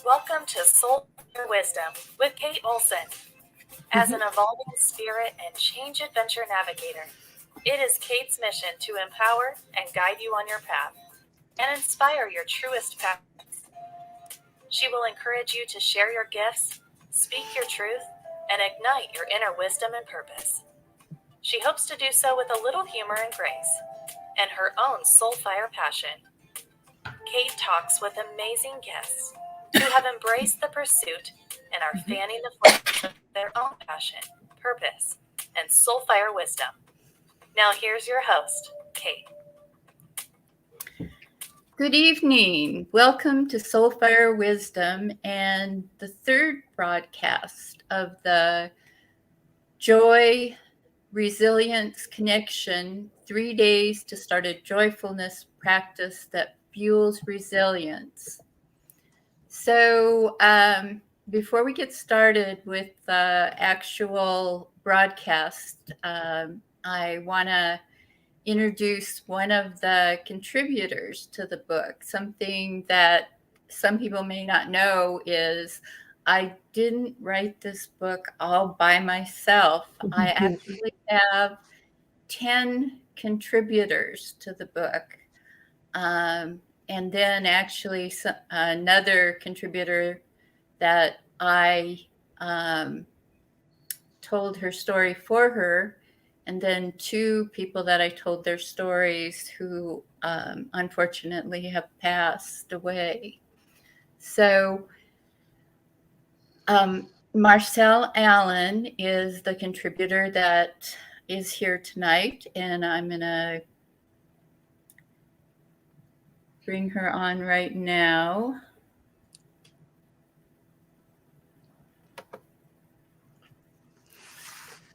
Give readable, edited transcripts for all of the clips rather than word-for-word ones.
Welcome to Soul Wisdom with Kate Olson. As an evolving spirit and change adventure navigator, it is Kate's mission to empower and guide you on your path and inspire your truest passions. She will encourage you to share your gifts, speak your truth, and ignite your inner wisdom and purpose. She hopes to do so with a little humor and grace and her own soul fire passion. Kate talks with amazing guests who have embraced the pursuit and are fanning the flames of their own passion, purpose, and soul fire wisdom. Now here's your host, Kate. Good evening. Welcome to Soulfire Wisdom and the third broadcast of the Joy, Resilience, Connection, 3 days to start a joyfulness practice that fuels resilience. So before we get started with the actual broadcast, I want to introduce one of the contributors to the book. Something that some people may not know is I didn't write this book all by myself. I actually have 10 contributors to the book. And then actually another contributor that I told her story for her, and then 2 people that I told their stories who unfortunately have passed away. So Marcel Allen is the contributor that is here tonight, and I'm going to bring her on right now.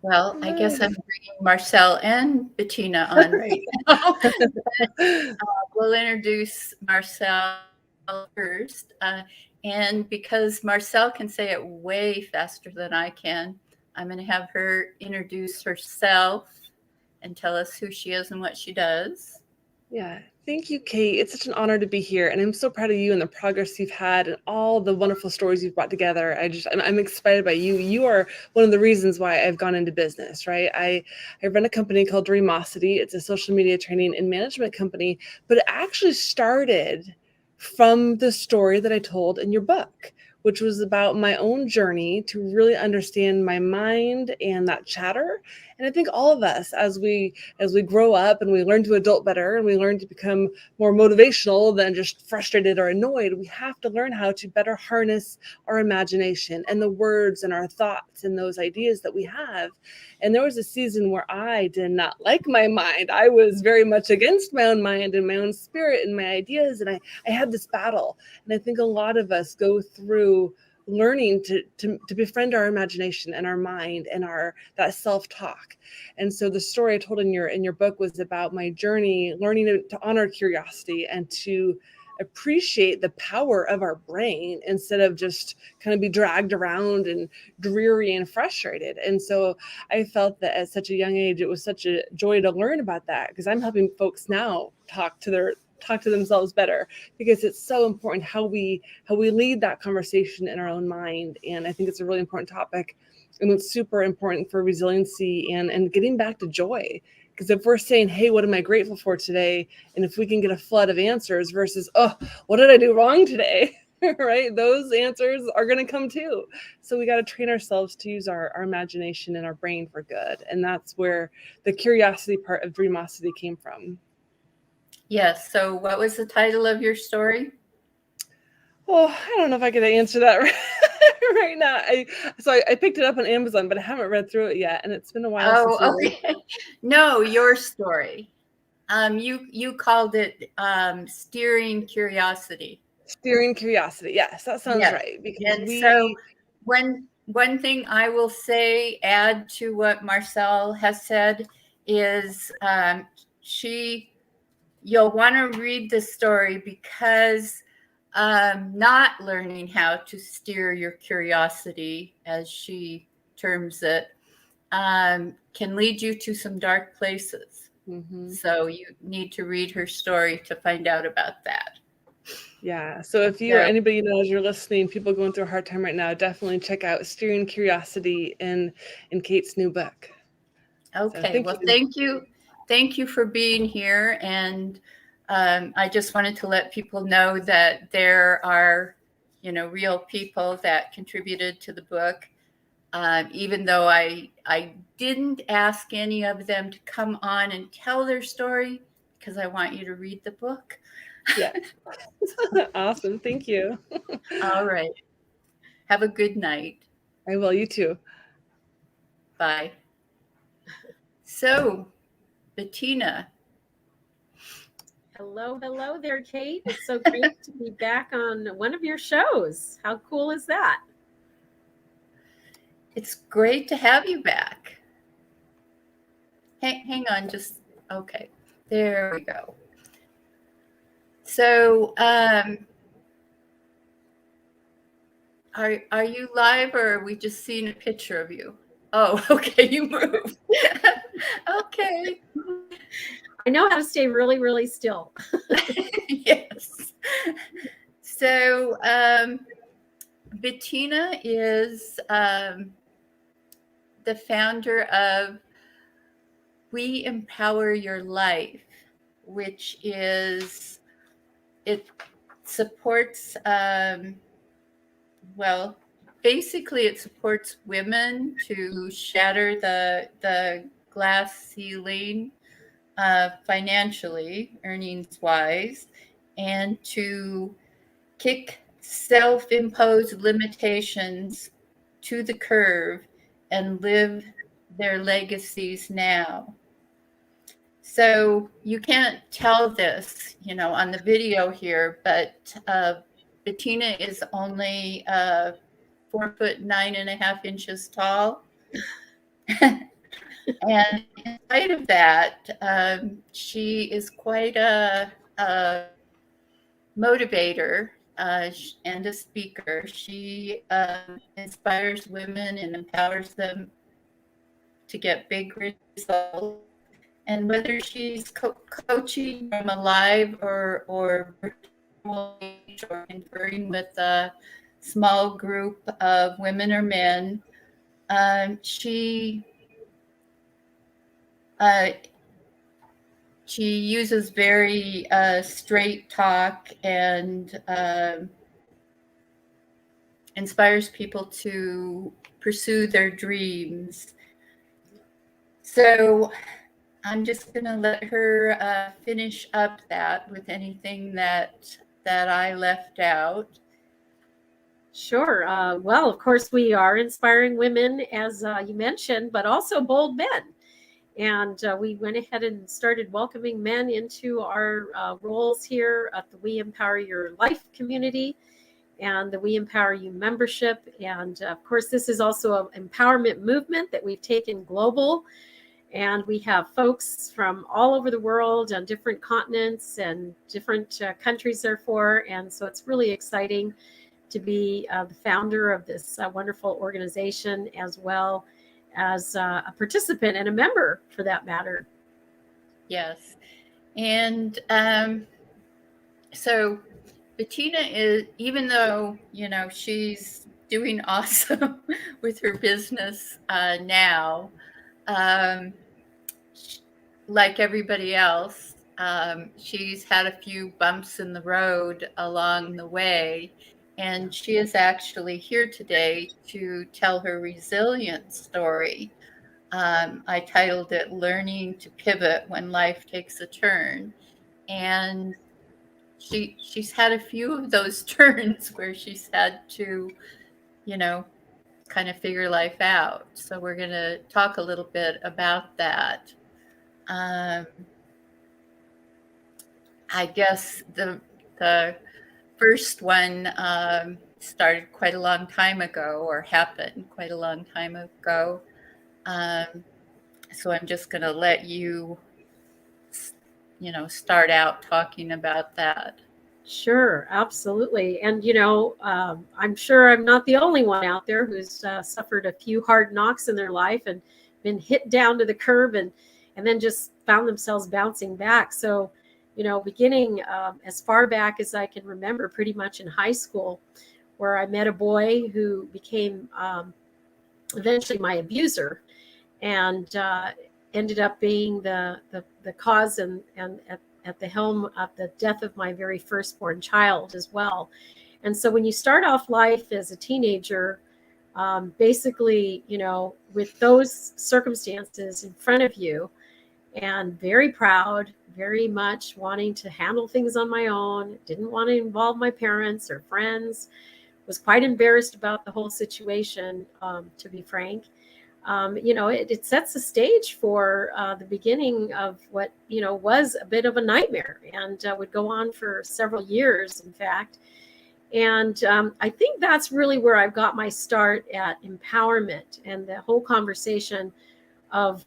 Well, I guess I'm bringing Marcel and Bettina on right now. We'll introduce Marcel first. And because Marcel can say it way faster than I can, I'm going to have her introduce herself and tell us who she is and what she does. Yeah, thank you, Kate. It's such an honor to be here, and I'm so proud of you and the progress you've had and all the wonderful stories you've brought together. I'm excited by you. You are one of the reasons why I've gone into business, right? I run a company called Dreamosity. It's a social media training and management company, but it actually started from the story that I told in your book, which was about my own journey to really understand my mind and that chatter. And I think all of us, as we grow up and we learn to adult better and we learn to become more motivational than just frustrated or annoyed, we have to learn how to better harness our imagination and the words and our thoughts and those ideas that we have. And there was a season where I did not like my mind. I was very much against my own mind and my own spirit and my ideas. And I had this battle. And I think a lot of us go through learning to befriend our imagination and our mind and that self-talk. And so the story I told in your book was about my journey learning to honor curiosity and to appreciate the power of our brain instead of just kind of be dragged around and dreary and frustrated. And so I felt that at such a young age, it was such a joy to learn about that, because I'm helping folks now talk to themselves better, because it's so important how we lead that conversation in our own mind. And I think it's a really important topic, and it's super important for resiliency and getting back to joy. Because if we're saying, hey, what am I grateful for today? And if we can get a flood of answers versus, oh, what did I do wrong today? Right? Those answers are going to come too. So we got to train ourselves to use our imagination and our brain for good. And that's where the curiosity part of Dreamosity came from. Yes. So what was the title of your story? Oh, I don't know if I could answer that right now. I picked it up on Amazon, but I haven't read through it yet, and it's been a while since we okay. No, your story. You called it Steering Curiosity. Steering Curiosity. Yes, that sounds right. Because so one thing I will say, add to what Marcel has said, is you'll want to read the story, because not learning how to steer your curiosity, as she terms it, can lead you to some dark places. Mm-hmm. So you need to read her story to find out about that. Yeah. So if you or anybody knows you're listening, people going through a hard time right now, definitely check out Steering Curiosity in Kate's new book. Okay. So Thank you for being here. And I just wanted to let people know that there are, real people that contributed to the book. Even though I didn't ask any of them to come on and tell their story, because I want you to read the book. Yeah. Awesome. Thank you. All right. Have a good night. I will. You too. Bye. So, Bettina. Hello there, Kate. It's so great to be back on one of your shows. How cool is that? It's great to have you back. Hang on, okay. There we go. So, are you live, or are we just seeing a picture of you? Oh, okay, you moved. Okay. I know how to stay really, really still. Yes. So, Bettina is the founder of We Empower Your Life, which is, it supports, basically it supports women to shatter the glass ceiling financially, earnings-wise, and to kick self-imposed limitations to the curb and live their legacies now. So you can't tell this, on the video here, but Bettina is only 4'9.5" tall. And in spite of that, she is quite a motivator and a speaker. She inspires women and empowers them to get big results. And whether she's coaching from a live or virtual or conferring with a small group of women or men, she uses very straight talk and inspires people to pursue their dreams. So I'm just going to let her finish up that with anything that I left out. Sure. Well, of course, we are inspiring women, as you mentioned, but also bold men. And we went ahead and started welcoming men into our roles here at the We Empower Your Life community and the We Empower You membership. And of course, this is also an empowerment movement that we've taken global. And we have folks from all over the world on different continents and different countries, therefore. And so it's really exciting to be the founder of this wonderful organization, as well as a participant and a member, for that matter. Yes. And so Bettina is, even though, she's doing awesome with her business now, like everybody else, she's had a few bumps in the road along the way. And she is actually here today to tell her resilience story. I titled it Learning to Pivot When Life Takes a Turn. And she's had a few of those turns where she's had to, kind of figure life out. So we're going to talk a little bit about that. I guess the first one started quite a long time ago, or happened quite a long time ago. So I'm just going to let you, start out talking about that. Sure, absolutely. And, I'm sure I'm not the only one out there who's suffered a few hard knocks in their life and been hit down to the curb and then just found themselves bouncing back. So, beginning as far back as I can remember, pretty much in high school, where I met a boy who became eventually my abuser, and ended up being the cause and at the helm of the death of my very firstborn child as well. And so when you start off life as a teenager, basically, with those circumstances in front of you, and very proud, very much wanting to handle things on my own, didn't want to involve my parents or friends, was quite embarrassed about the whole situation, to be frank. It sets the stage for the beginning of what, was a bit of a nightmare, and would go on for several years, in fact. And I think that's really where I've got my start at empowerment and the whole conversation of,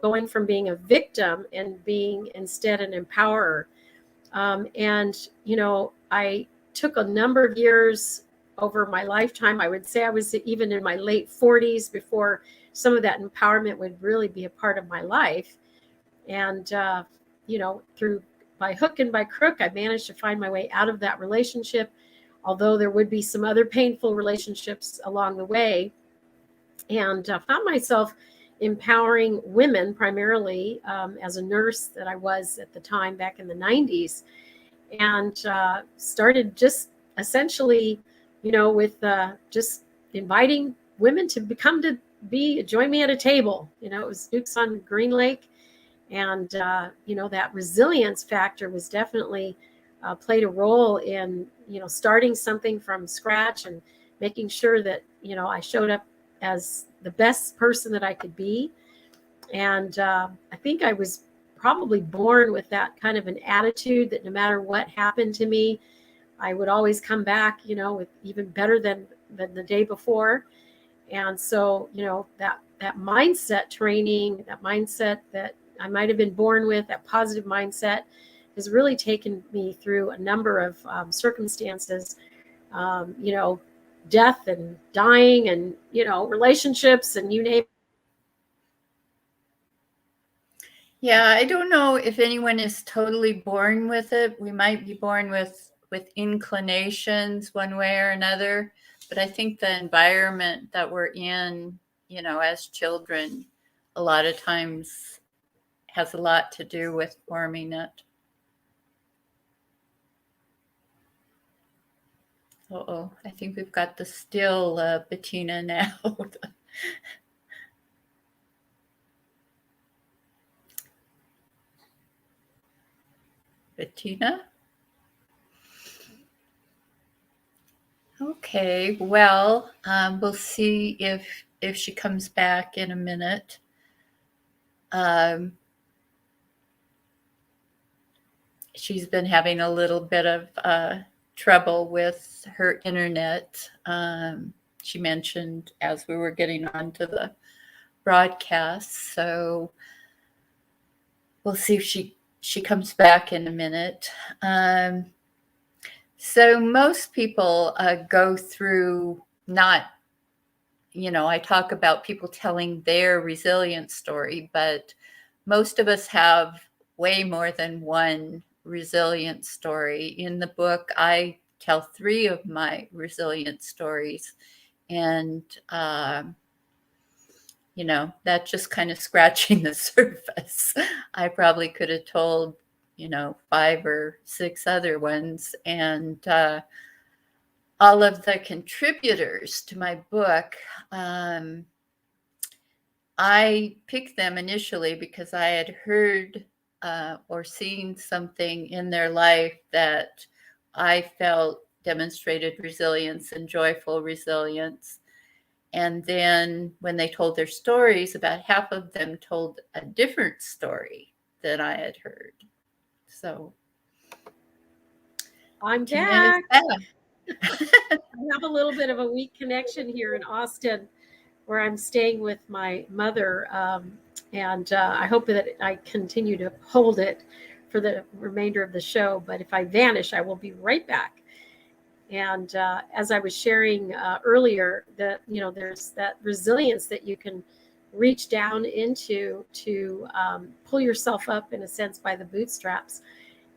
going from being a victim and being instead an empowerer. I took a number of years over my lifetime. I would say I was even in my late 40s before some of that empowerment would really be a part of my life. And, through by hook and by crook, I managed to find my way out of that relationship, although there would be some other painful relationships along the way. And found myself empowering women primarily as a nurse that I was at the time back in the 90s, and started just essentially, with just inviting women to join me at a table. It was Duke's on Green Lake, and that resilience factor was definitely played a role in starting something from scratch and making sure that I showed up as the best person that I could be. And I think I was probably born with that kind of an attitude that no matter what happened to me, I would always come back, with even better than the day before. And so, that mindset training, that mindset that I might have been born with, that positive mindset, has really taken me through a number of circumstances, death and dying and, relationships and you name. Yeah, I don't know if anyone is totally born with it. We might be born with inclinations one way or another, but I think the environment that we're in, as children, a lot of times has a lot to do with forming it. Uh-oh, I think we've got the still Bettina now. Bettina? Okay, well, we'll see if she comes back in a minute. She's been having a little bit of trouble with her internet. She mentioned as we were getting onto the broadcast, so we'll see if she comes back in a minute. So most people go through not, I talk about people telling their resilience story, but most of us have way more than one resilience story. In the book, I tell 3 of my resilience stories, and that's just kind of scratching the surface. I probably could have told 5 or 6 other ones, and all of the contributors to my book, I picked them initially because I had heard or seen something in their life that I felt demonstrated resilience and joyful resilience. And then when they told their stories, about half of them told a different story than I had heard. So I'm Bettina back. is I have a little bit of a weak connection here in Austin, where I'm staying with my mother, and I hope that I continue to hold it for the remainder of the show. But if I vanish, I will be right back. And as I was sharing earlier, that there's that resilience that you can reach down into to pull yourself up, in a sense, by the bootstraps.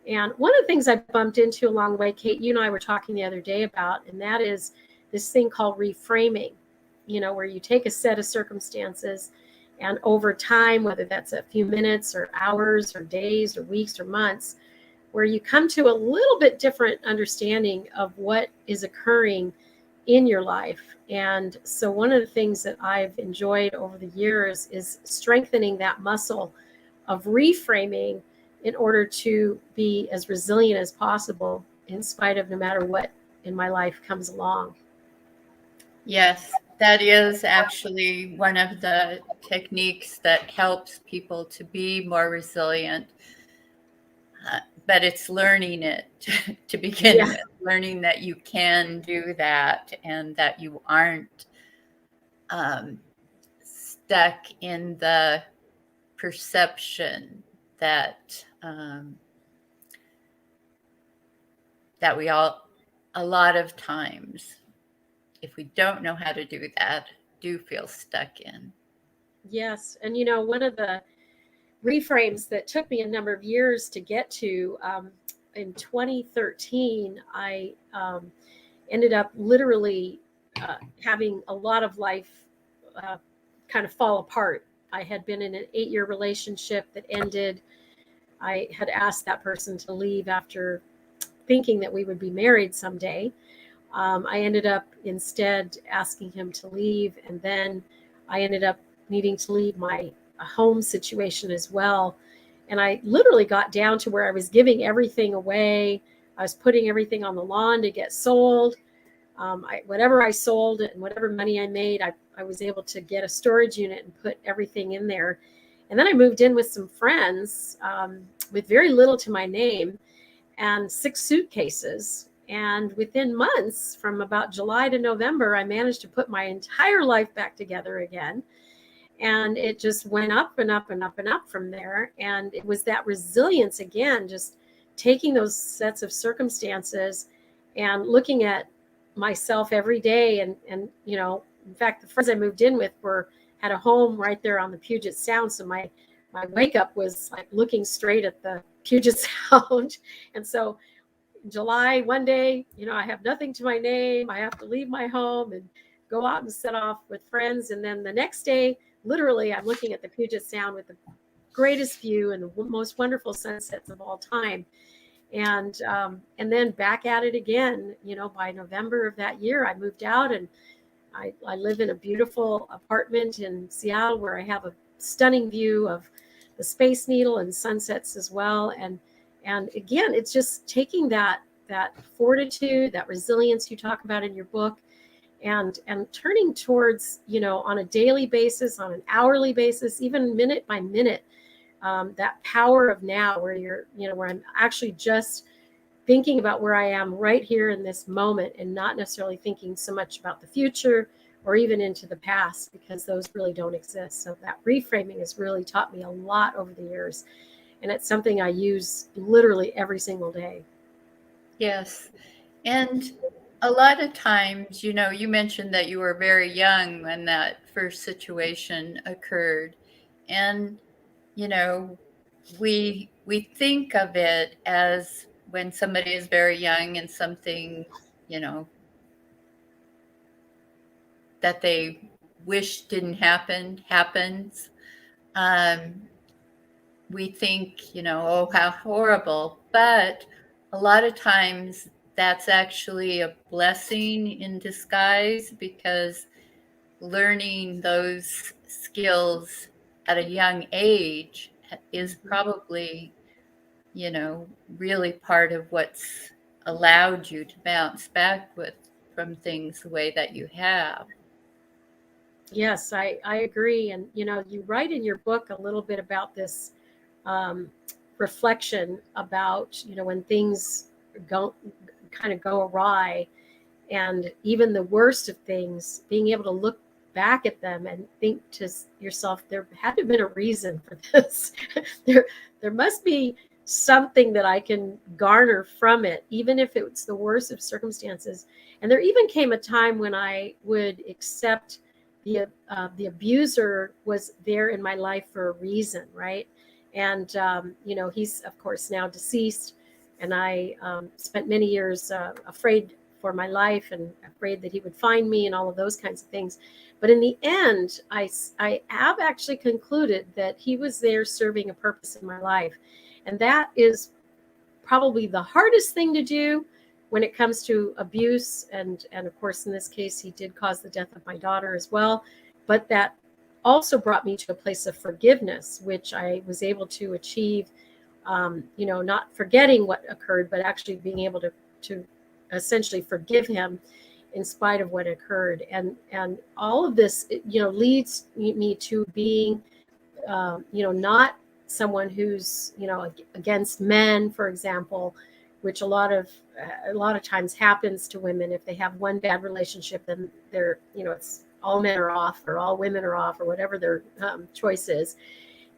And one of the things I bumped into along the way, Kate, you and I were talking the other day about, and that is this thing called reframing, where you take a set of circumstances and over time, whether that's a few minutes or hours or days or weeks or months, where you come to a little bit different understanding of what is occurring in your life. And so one of the things that I've enjoyed over the years is strengthening that muscle of reframing in order to be as resilient as possible in spite of no matter what in my life comes along. Yes, that is actually one of the techniques that helps people to be more resilient. But it's learning it to begin with, learning that you can do that and that you aren't stuck in the perception that that we all, a lot of times, if we don't know how to do that, do feel stuck in. Yes. And, one of the reframes that took me a number of years to get to, in 2013, I ended up literally having a lot of life kind of fall apart. I had been in an 8-year relationship that ended. I had asked that person to leave after thinking that we would be married someday. I ended up instead asking him to leave, and then I ended up needing to leave my home situation as well. And I literally got down to where I was giving everything away. I was putting everything on the lawn to get sold. Whatever I sold and whatever money I made, I was able to get a storage unit and put everything in there. And then I moved in with some friends with very little to my name and 6 suitcases. And within months, from about July to November, I managed to put my entire life back together again. And it just went up and up and up and up from there. And it was that resilience again, just taking those sets of circumstances and looking at myself every day. And in fact, the friends I moved in with had a home right there on the Puget Sound. So my wake up was like looking straight at the Puget Sound. And so July, one day, I have nothing to my name. I have to leave my home and go out and set off with friends. And then the next day, literally, I'm looking at the Puget Sound with the greatest view and the most wonderful sunsets of all time. And then back at it again, by November of that year, I moved out and I live in a beautiful apartment in Seattle where I have a stunning view of the Space Needle and sunsets as well. And again, it's just taking that fortitude, that resilience you talk about in your book, and turning towards, on a daily basis, on an hourly basis, even minute by minute, that power of now where where I'm actually just thinking about where I am right here in this moment and not necessarily thinking so much about the future or even into the past, because those really don't exist. So that reframing has really taught me a lot over the years. And it's something I use literally every single day. Yes. And a lot of times, you mentioned that you were very young when that first situation occurred. And, we think of it as when somebody is very young and something, that they wish didn't happen happens. We think, oh, how horrible. But a lot of times that's actually a blessing in disguise, because learning those skills at a young age is probably, really part of what's allowed you to bounce back from things the way that you have. Yes, I agree. And, you write in your book a little bit about this reflection about, when things go awry, and even the worst of things, being able to look back at them and think to yourself, there had to have been a reason for this. there must be something that I can garner from it, even if it's the worst of circumstances. And there even came a time when I would accept the abuser was there in my life for a reason, right? And he's of course now deceased, And I spent many years afraid for my life and afraid that he would find me and all of those kinds of things. But in the end, I have actually concluded that he was there serving a purpose in my life. And that is probably the hardest thing to do when it comes to abuse. And of course, in this case, he did cause the death of my daughter as well. But that also brought me to a place of forgiveness, which I was able to achieve, not forgetting what occurred, but actually being able to essentially forgive him in spite of what occurred. And all of this, leads me to being, not someone who's, against men, for example, which a lot of times happens to women. If they have one bad relationship, then they're, it's all men are off or all women are off or whatever their choice is.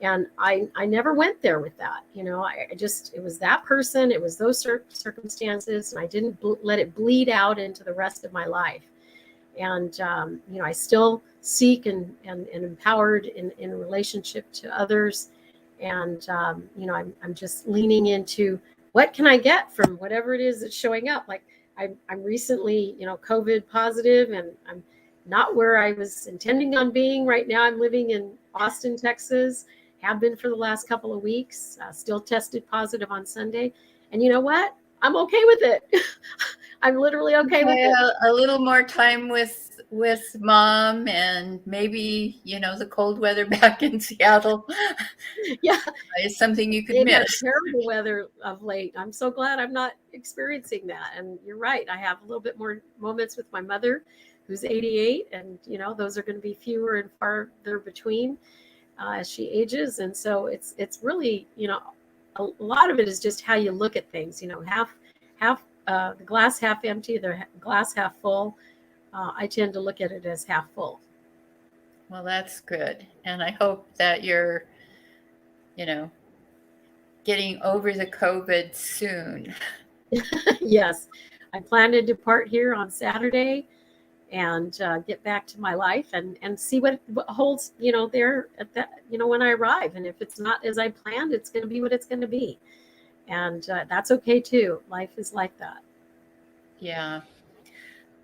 And I never went there with that. It was that person, it was those circumstances, and I didn't let it bleed out into the rest of my life. And, I still seek and empowered in relationship to others. And, I'm just leaning into what can I get from whatever it is that's showing up. Like I'm recently, COVID positive, and I'm not where I was intending on being. Right now, I'm living in Austin, Texas, have been for the last couple of weeks, still tested positive on Sunday. And you know what? I'm okay with it. I'm literally okay with it. A little more time with mom, and maybe, the cold weather back in Seattle. Yeah. Is something you could They've had miss. terrible weather of late. I'm so glad I'm not experiencing that. And you're right. I have a little bit more moments with my mother, who's 88, and those are going to be fewer and farther between as she ages. And so it's really, a lot of it is just how you look at things. Half the glass half empty, the glass half full. I tend to look at it as half full. Well, that's good. And I hope that you're, getting over the COVID soon. Yes. I plan to depart here on Saturday and get back to my life and see what holds, there at that, when I arrive. And if it's not as I planned, it's going to be what it's going to be. And that's okay too. Life is like that. Yeah.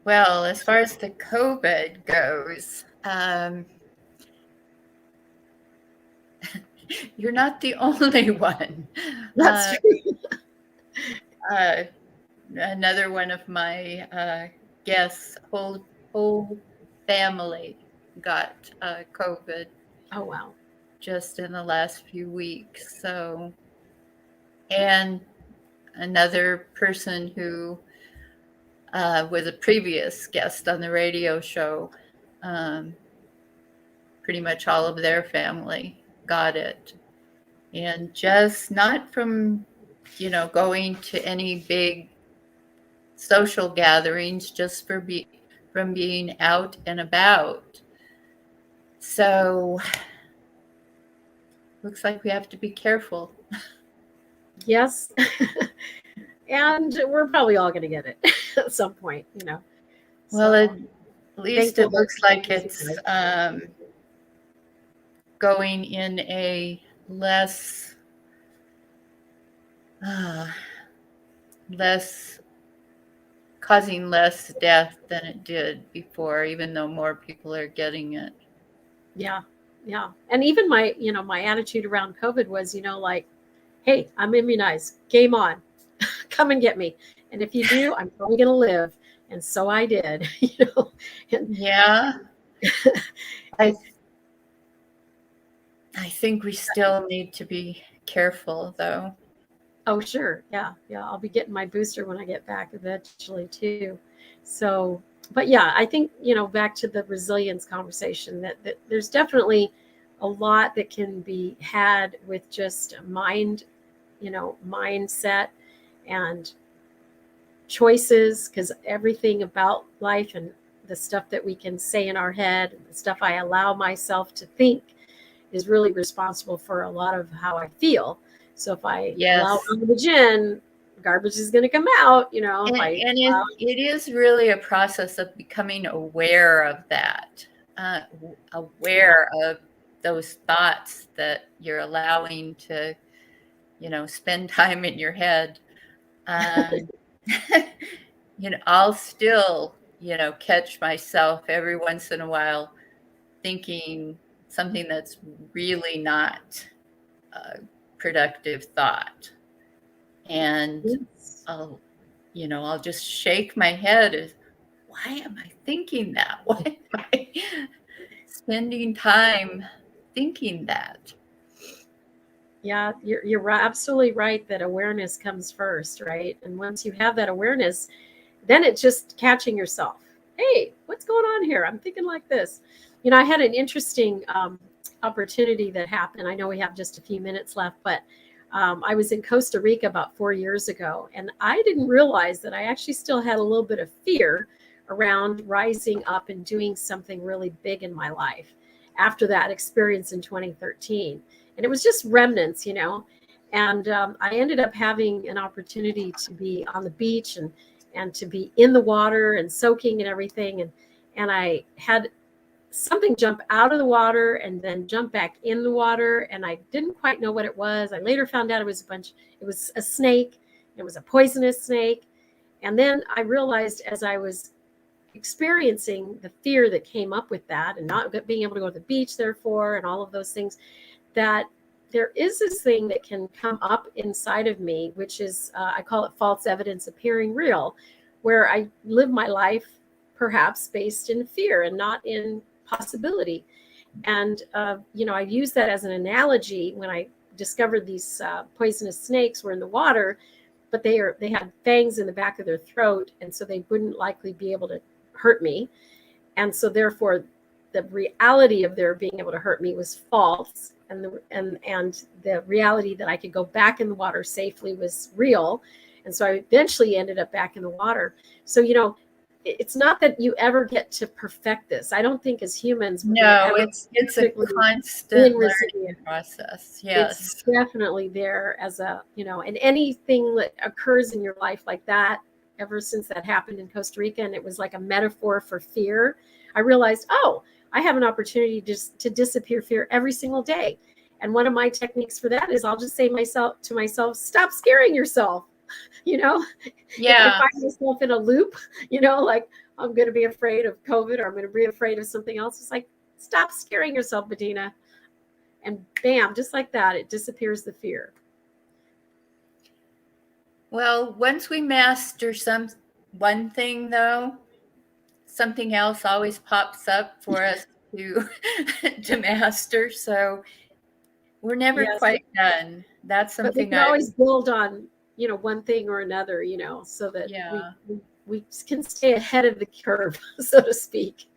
Well, as far as the COVID goes, you're not the only one. That's true. Another one of my guests, whole family got COVID. Oh, wow. Just in the last few weeks. So, and another person who was a previous guest on the radio show, pretty much all of their family got it. And just not from, going to any big social gatherings, just from being out and about. So looks like we have to be careful. Yes. And we're probably all going to get it at some point, Well, at least it looks like it's going in a less causing less death than it did before, even though more people are getting it. Yeah. Yeah. And even my, my attitude around COVID was, like, hey, I'm immunized. Game on. Come and get me. And if you do, I'm probably going to live. And so I did, And, yeah. I think we still need to be careful, though. Oh, sure. Yeah. Yeah. I'll be getting my booster when I get back eventually, too. So, but yeah, I think, back to the resilience conversation, that there's definitely a lot that can be had with just mind, mindset and choices, because everything about life and the stuff that we can say in our head, the stuff I allow myself to think, is really responsible for a lot of how I feel. So if I allow garbage in, garbage is going to come out, it is really a process of becoming aware of that, aware of those thoughts that you're allowing to, spend time in your head. I'll still, catch myself every once in a while thinking something that's really not a productive thought. And Yes. I'll just shake my head. Why am I thinking that? Why am I spending time thinking that? Yeah, you're absolutely right that awareness comes first, right? And once you have that awareness, then it's just catching yourself. Hey, what's going on here? I'm thinking like this. I had an interesting opportunity that happened. I know we have just a few minutes left, but I was in Costa Rica about 4 years ago, and I didn't realize that I actually still had a little bit of fear around rising up and doing something really big in my life after that experience in 2013. And it was just remnants. And I ended up having an opportunity to be on the beach and to be in the water and soaking and everything. And I had something jump out of the water and then jump back in the water. And I didn't quite know what it was. I later found out it was a snake. It was a poisonous snake. And then I realized as I was experiencing the fear that came up with that and not being able to go to the beach, therefore, and all of those things, that there is this thing that can come up inside of me, which is, I call it false evidence appearing real, where I live my life perhaps based in fear and not in possibility. And, I use that as an analogy when I discovered these poisonous snakes were in the water, but they had fangs in the back of their throat. And so they wouldn't likely be able to hurt me. And so therefore, the reality of their being able to hurt me was false. And the reality that I could go back in the water safely was real. And so I eventually ended up back in the water. So, it's not that you ever get to perfect this. I don't think as humans. No, it's a constant learning process. Yes. It's definitely there as and anything that occurs in your life like that, ever since that happened in Costa Rica, and it was like a metaphor for fear, I realized, I have an opportunity to disappear fear every single day. And one of my techniques for that is I'll just say to myself, stop scaring yourself. Yeah. If I find myself in a loop, like I'm going to be afraid of COVID or I'm going to be afraid of something else. It's like, stop scaring yourself, Bettina. And bam, just like that, it disappears the fear. Well, once we master one thing, though, something else always pops up for us to master. So we're never quite done. That's something. But we can always build on, one thing or another, so that we can stay ahead of the curve, so to speak.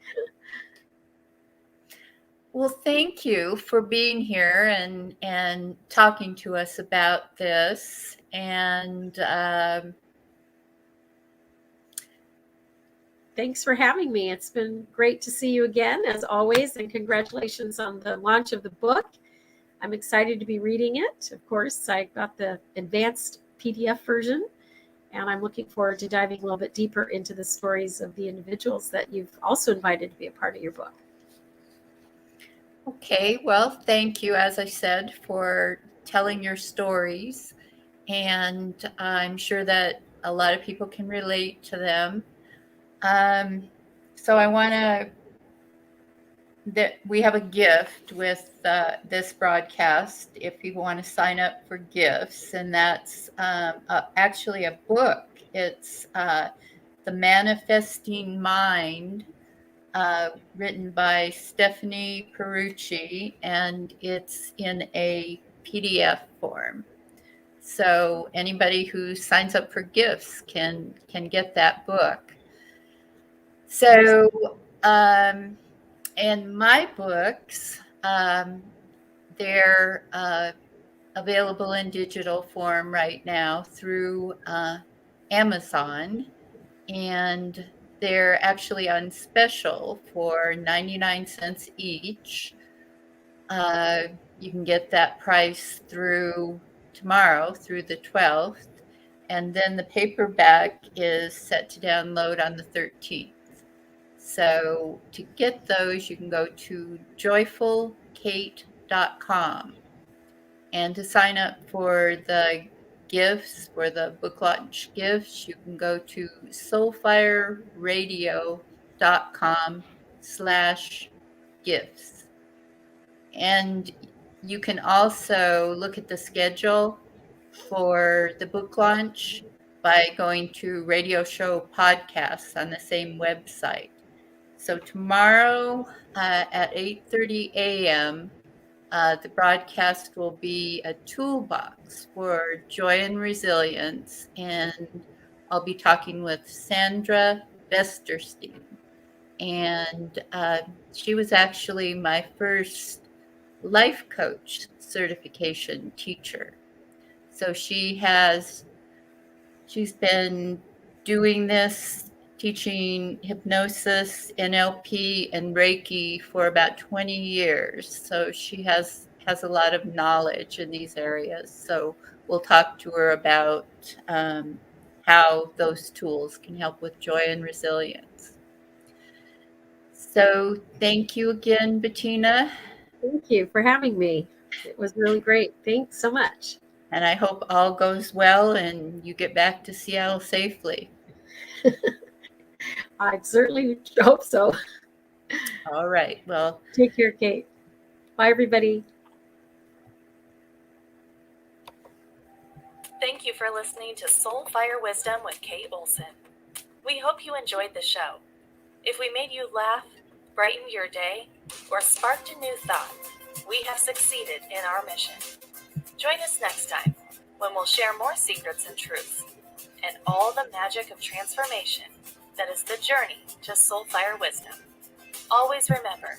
Well, thank you for being here and talking to us about this. And thanks for having me. It's been great to see you again, as always, and congratulations on the launch of the book. I'm excited to be reading it. Of course, I got the advanced PDF version, and I'm looking forward to diving a little bit deeper into the stories of the individuals that you've also invited to be a part of your book. Okay, well, thank you, as I said, for telling your stories. And I'm sure that a lot of people can relate to them. So I want that we have a gift with this broadcast if people want to sign up for gifts. And that's actually a book. It's The Manifesting Mind, written by Stephanie Perucci, and it's in a PDF form. So anybody who signs up for gifts can get that book. So, and my books, they're available in digital form right now through Amazon, and they're actually on special for 99 cents each. You can get that price through tomorrow, through the 12th. And then the paperback is set to download on the 13th. So to get those, you can go to joyfulkate.com. And to sign up for the gifts, for the book launch gifts, you can go to soulfireradio.com/gifts. And you can also look at the schedule for the book launch by going to Radio Show Podcasts on the same website. So tomorrow at 8:30 a.m., the broadcast will be a toolbox for joy and resilience, and I'll be talking with Sandra Vesterstein. And she was actually my first life coach certification teacher. So she's been doing this, teaching hypnosis, NLP, and Reiki for about 20 years. So she has a lot of knowledge in these areas. So we'll talk to her about how those tools can help with joy and resilience. So thank you again, Bettina. Thank you for having me. It was really great. Thanks so much. And I hope all goes well and you get back to Seattle safely. I certainly hope so. All right. Well, take care, Kate. Bye, everybody. Thank you for listening to Soul Fire Wisdom with Kate Olson. We hope you enjoyed the show. If we made you laugh, brightened your day, or sparked a new thought, we have succeeded in our mission. Join us next time when we'll share more secrets and truths and all the magic of transformation that is the journey to Soul Fire Wisdom. Always remember,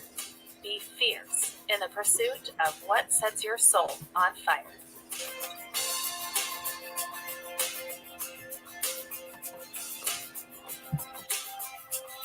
be fierce in the pursuit of what sets your soul on fire.